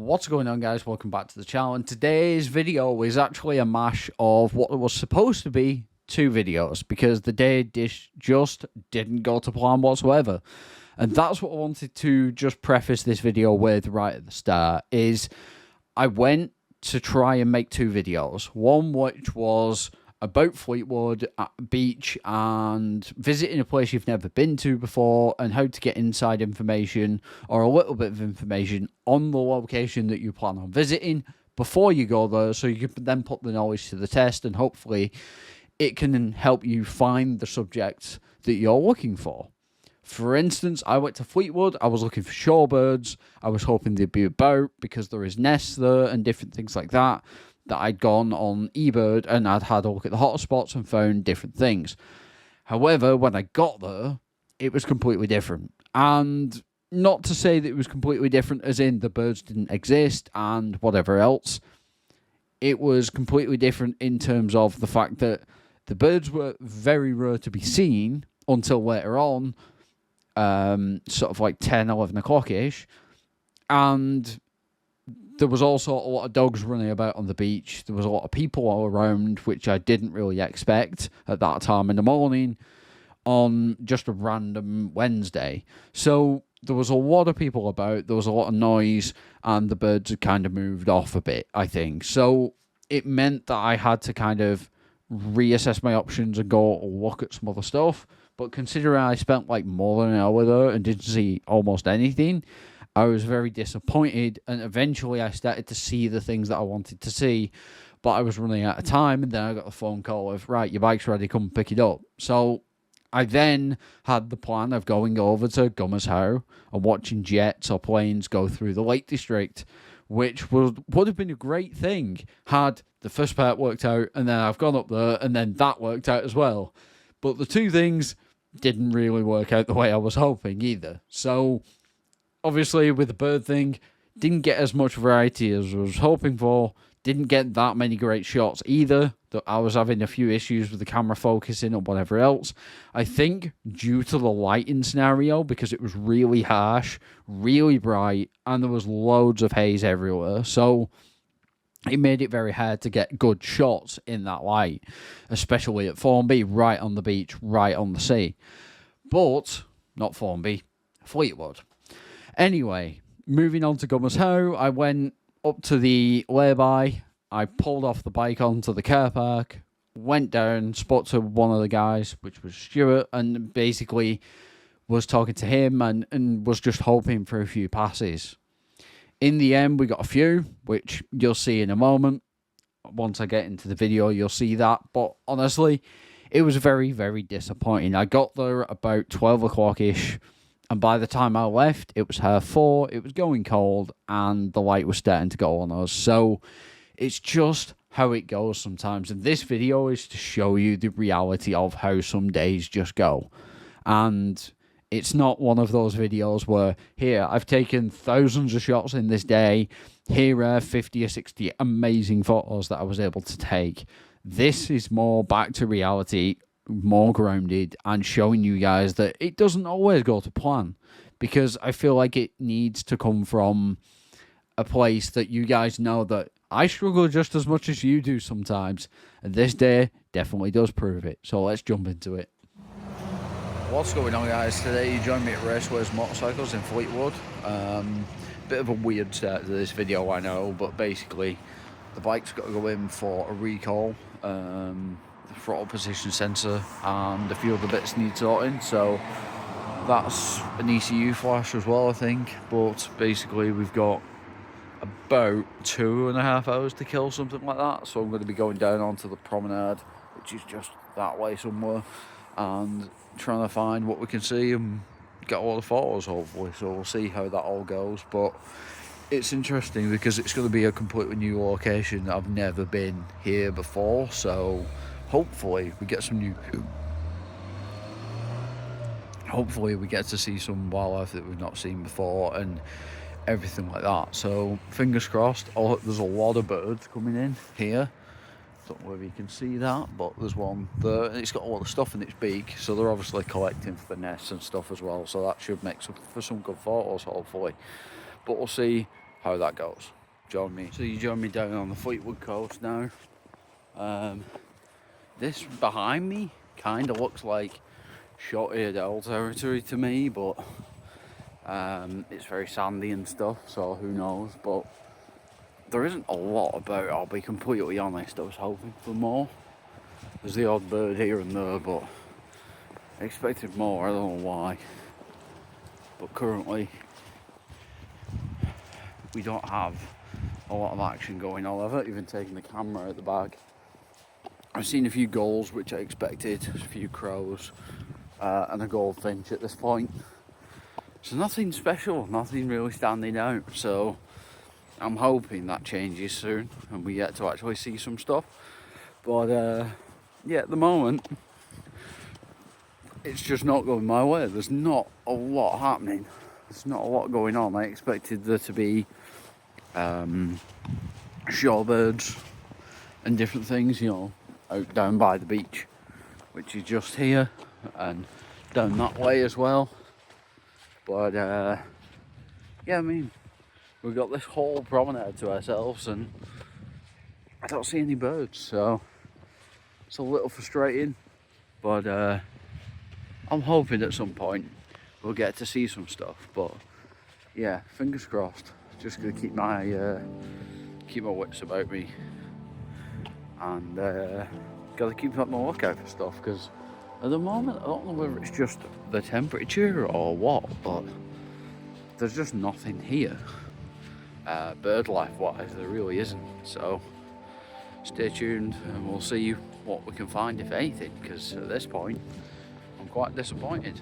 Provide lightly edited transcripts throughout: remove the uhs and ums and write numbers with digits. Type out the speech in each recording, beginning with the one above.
What's going on, guys? Welcome back to the channel, and today's video is actually a mash of what was supposed to be two videos because the day dish just didn't go to plan whatsoever. And that's what I wanted to just preface this video with right at the start, is I went to try and make two videos. One which was about Fleetwood beach and visiting a place you've never been to before and how to get inside information or a little bit of information on the location that you plan on visiting before you go there, so you can then put the knowledge to the test and hopefully it can help you find the subjects that you're looking for. For instance, I went to Fleetwood, I was looking for shorebirds, I was hoping they'd be about because there is nests there and different things like that I'd gone on eBird and I'd had a look at the hotspots and found different things. However, when I got there, it was completely different. And not to say that it was completely different as in the birds didn't exist and whatever else. It was completely different in terms of the fact that the birds were very rare to be seen until later on, sort of like 10, 11 o'clock-ish. And there was also a lot of dogs running about on the beach. There was a lot of people all around, which I didn't really expect at that time in the morning on just a random Wednesday. So there was a lot of people about, there was a lot of noise, and the birds had kind of moved off a bit, I think. So it meant that I had to kind of reassess my options and go look at some other stuff. But considering I spent like more than an hour there and didn't see almost anything, I was very disappointed, and eventually I started to see the things that I wanted to see, but I was running out of time, and then I got a phone call of, right, your bike's ready, come pick it up. So I then had the plan of going over to Gummers How and watching jets or planes go through the Lake District, which would have been a great thing had the first part worked out, and then I've gone up there, and then that worked out as well. But the two things didn't really work out the way I was hoping either. So obviously, with the bird thing, didn't get as much variety as I was hoping for. Didn't get that many great shots either. I was having a few issues with the camera focusing or whatever else. I think due to the lighting scenario, because it was really harsh, really bright, and there was loads of haze everywhere. So it made it very hard to get good shots in that light, especially at Formby, right on the beach, right on the sea. But, not Formby, Fleetwood. Anyway, moving on to Gummers How, I went up to the lay-by, I pulled off the bike onto the car park, went down, spoke to one of the guys, which was Stuart, and basically was talking to him and was just hoping for a few passes. In the end, we got a few, which you'll see in a moment. Once I get into the video, you'll see that. But honestly, it was very, very disappointing. I got there about 12 o'clock-ish, and by the time I left, it was 4:30, it was going cold, and the light was starting to go on us. So it's just how it goes sometimes. And this video is to show you the reality of how some days just go. And it's not one of those videos where, here, I've taken thousands of shots in this day, here are 50 or 60 amazing photos that I was able to take. This is more back to reality, more grounded, and showing you guys that it doesn't always go to plan, because I feel like it needs to come from a place that you guys know that I struggle just as much as you do sometimes, and this day definitely does prove it. So let's jump into it. What's going on, guys? Today you join me at Raceways Motorcycles in Fleetwood. Bit of a weird start to this video, I know, but basically the bike's got to go in for a recall. The throttle position sensor and a few other bits need sorting, so that's an ECU flash as well, I think. But basically we've got about 2.5 hours to kill, something like that. So I'm going to be going down onto the promenade, which is just that way somewhere, and trying to find what we can see and get all the photos, hopefully. So we'll see how that all goes. But it's interesting because it's going to be a completely new location. I've never been here before, so hopefully we get some hopefully we get to see some wildlife that we've not seen before and everything like that. So fingers crossed. There's a lot of birds coming in here. Don't know if you can see that, but there's one there, and it's got a lot of stuff in its beak, so they're obviously collecting for the nests and stuff as well, so that should make for some good photos, hopefully. But we'll see how that goes. Join me. So you join me down on the Fleetwood coast now. This behind me kind of looks like short-eared owl territory to me, but it's very sandy and stuff, so who knows. But there isn't a lot about it, I'll be completely honest. I was hoping for more. There's the odd bird here and there, but I expected more, I don't know why. But currently we don't have a lot of action going on. I haven't even taken the camera out of the bag. I've seen a few gulls, which I expected, a few crows, and a goldfinch at this point. So nothing special, nothing really standing out. So I'm hoping that changes soon and we get to actually see some stuff. But yeah, at the moment, it's just not going my way. There's not a lot happening. There's not a lot going on. I expected there to be shorebirds and different things, you know, out down by the beach, which is just here, and down that way as well. But yeah, I mean, we've got this whole promenade to ourselves and I don't see any birds, so it's a little frustrating. But I'm hoping at some point we'll get to see some stuff. But yeah, fingers crossed. Just gonna keep my wits about me, and gotta keep up my lookout for stuff, because at the moment I don't know whether it's just the temperature or what, but there's just nothing here. Bird life wise, there really isn't. So stay tuned and we'll see what we can find, if anything, because at this point I'm quite disappointed.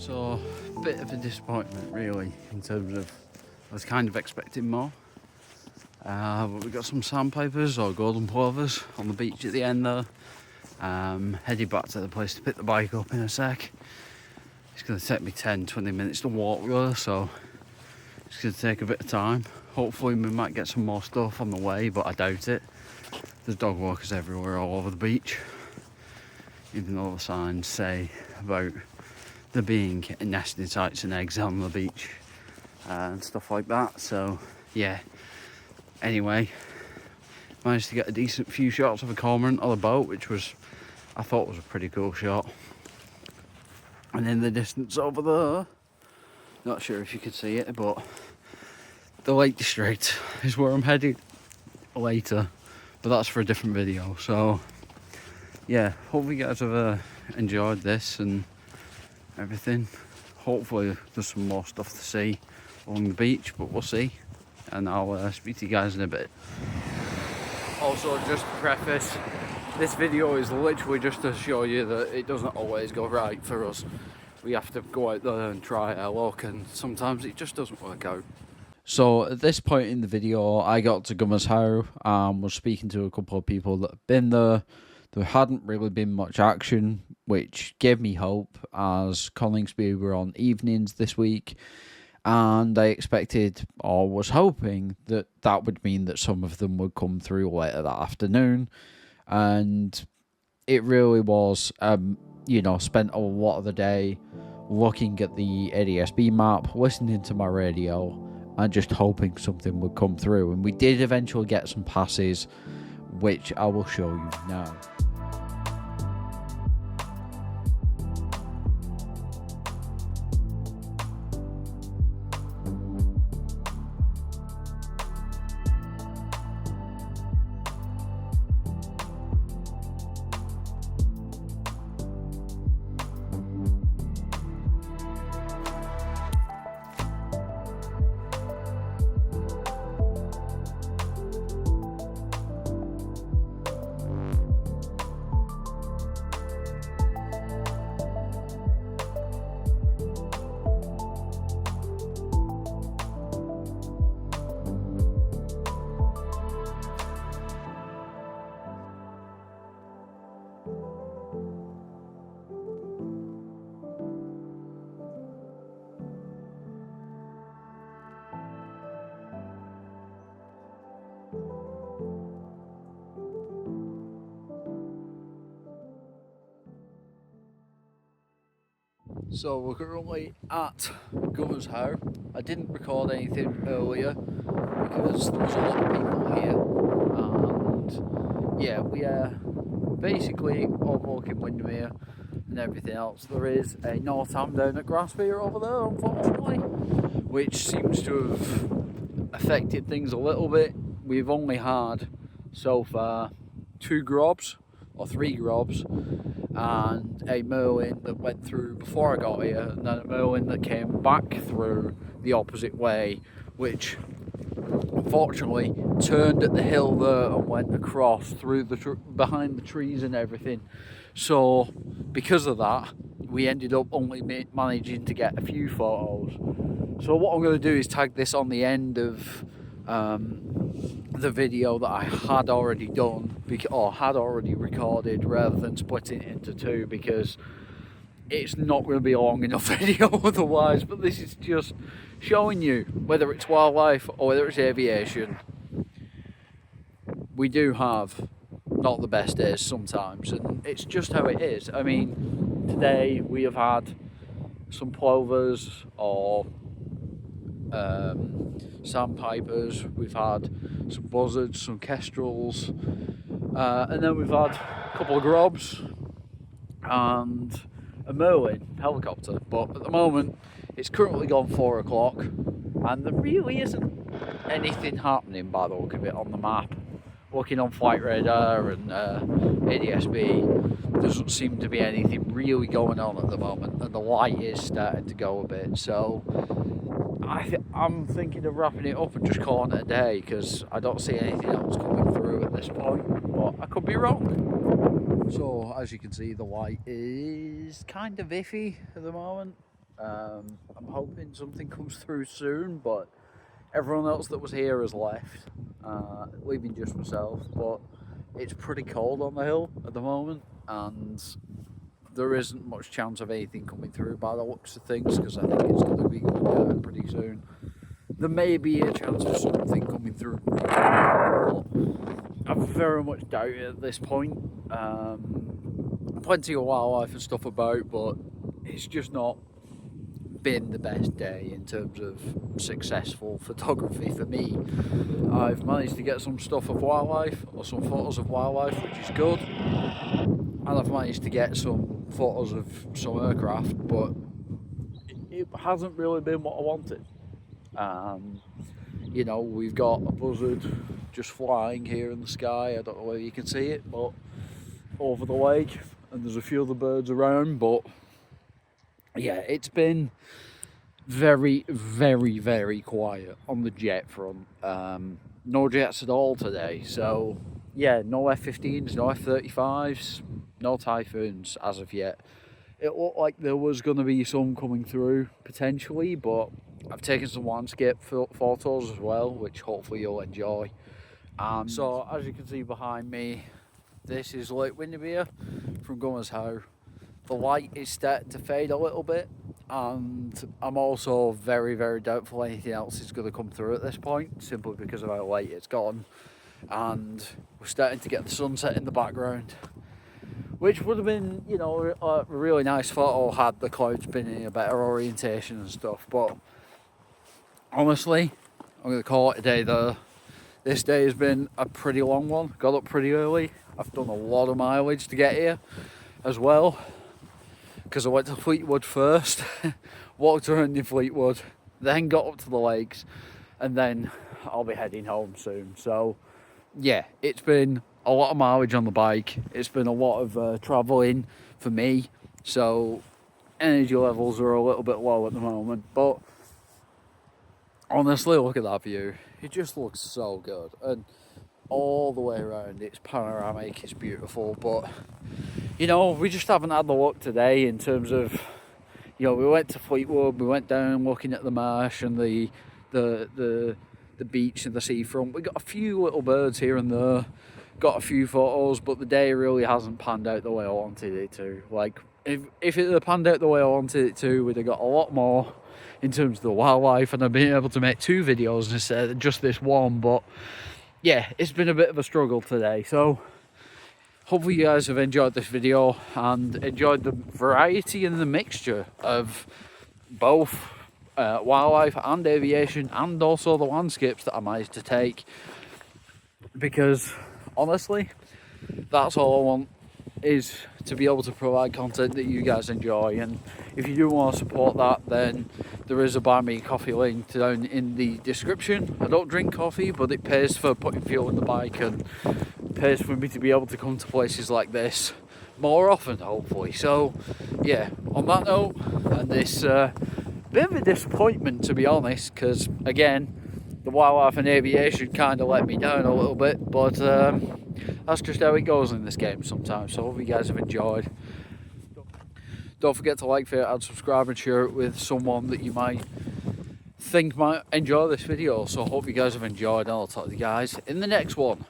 So, a bit of a disappointment really, in terms of, I was kind of expecting more. But we got some sandpipers or golden plovers on the beach at the end there. Headed back to the place to pick the bike up in a sec. It's going to take me 10-20 minutes to walk there, so it's going to take a bit of time. Hopefully we might get some more stuff on the way, but I doubt it. There's dog walkers everywhere all over the beach, even though the signs say about there being nesting sites and eggs on the beach and stuff like that. So yeah, anyway, managed to get a decent few shots of a cormorant on the boat, which was, I thought, was a pretty cool shot. And in the distance over there, not sure if you can see it, but the Lake District is where I'm headed later, but that's for a different video. So yeah, hope you guys have enjoyed this and everything. Hopefully there's some more stuff to see along the beach, but we'll see, and I'll speak to you guys in a bit. Also, just to preface, this video is literally just to show you that it doesn't always go right for us. We have to go out there and try our luck, and sometimes it just doesn't work out. So at this point in the video, I got to Gummers How and was speaking to a couple of people that have been there. There hadn't really been much action, which gave me hope, as Coningsby were on evenings this week, and I expected, or was hoping, that that would mean that some of them would come through later that afternoon. And it really was, you know, spent a lot of the day looking at the ADSB map, listening to my radio, and just hoping something would come through. And we did eventually get some passes, which I will show you now. So we're currently at Gunner's House. I didn't record anything earlier because there was a lot of people here, and yeah, we are basically overlooking Windermere and everything else. There is a Northam down at Grassmere over there, unfortunately, which seems to have affected things a little bit. We've only had so far 2 grobs or 3 grobs, and a merlin that went through before I got here, and then a merlin that came back through the opposite way, which unfortunately turned at the hill there and went across through the behind the trees and everything. So because of that, we ended up only managing to get a few photos. So what I'm going to do is tag this on the end of the video that I had already done, or had already recorded, rather than splitting it into 2, because it's not going to be a long enough video otherwise. But this is just showing you, whether it's wildlife or whether it's aviation, we do have not the best days sometimes, and it's just how it is. I mean, today we have had some plovers or sandpipers, we've had some buzzards, some kestrels, and then we've had a couple of grobs and a merlin helicopter. But at the moment it's currently gone 4 o'clock and there really isn't anything happening by the look of it on the map. Looking on flight radar and ADSB, doesn't seem to be anything really going on at the moment, and the light is starting to go a bit. So I'm thinking of wrapping it up and just calling it a day, because I don't see anything else coming through at this point, but I could be wrong. So as you can see, the light is kind of iffy at the moment. I'm hoping something comes through soon, but everyone else that was here has left, leaving just myself. But it's pretty cold on the hill at the moment, and there isn't much chance of anything coming through by the looks of things, because I think it's going to be going down pretty soon. There may be a chance of something coming through, but I very much doubt it at this point. Plenty of wildlife and stuff about, but it's just not been the best day in terms of successful photography for me. I've managed to get some stuff of wildlife, or some photos of wildlife, which is good, and I've managed to get some photos of some aircraft, but it hasn't really been what I wanted. You know, we've got a buzzard just flying here in the sky. I don't know whether you can see it, but over the lake, and there's a few other birds around. But yeah, it's been very, very, very quiet on the jet front. No jets at all today. So yeah, no F-15s, no F-35s, no Typhoons as of yet. It looked like there was going to be some coming through potentially, but I've taken some landscape photos as well, which hopefully you'll enjoy. So as you can see behind me, this is Lake Windermere from Gunner's House. The light is starting to fade a little bit, and I'm also very, very doubtful anything else is going to come through at this point, simply because of how late it's gone. And we're starting to get the sunset in the background, which would have been, you know, a really nice photo had the clouds been in a better orientation and stuff. But honestly, I'm going to call it a day though. This day has been a pretty long one. Got up pretty early. I've done a lot of mileage to get here as well, because I went to Fleetwood first, walked around in Fleetwood, then got up to the lakes, and then I'll be heading home soon. So yeah, it's been a lot of mileage on the bike. It's been a lot of travelling for me, so energy levels are a little bit low at the moment. But honestly, look at that view. It just looks so good, and all the way around it's panoramic, it's beautiful. But you know, we just haven't had the luck today in terms of, you know, we went to Fleetwood, we went down looking at the marsh and the beach and the seafront. We got a few little birds here and there, got a few photos, but the day really hasn't panned out the way I wanted it to. Like, if it had panned out the way I wanted it to, we'd have got a lot more in terms of the wildlife, and I've been able to make 2 videos instead of just this one. But yeah, it's been a bit of a struggle today. So hopefully you guys have enjoyed this video and enjoyed the variety and the mixture of both wildlife and aviation, and also the landscapes that I managed to take, because honestly, that's all I want, is to be able to provide content that you guys enjoy. And if you do want to support that, then there is a buy me a coffee link down in the description. I don't drink coffee, but it pays for putting fuel in the bike and pays for me to be able to come to places like this more often, hopefully. So yeah, on that note, and this bit of a disappointment, to be honest, because again, the wildlife and aviation kind of let me down a little bit, but that's just how it goes in this game sometimes. So I hope you guys have enjoyed. Don't forget to like, favorite, and subscribe, and share it with someone that you might think might enjoy this video. So I hope you guys have enjoyed, and I'll talk to you guys in the next one.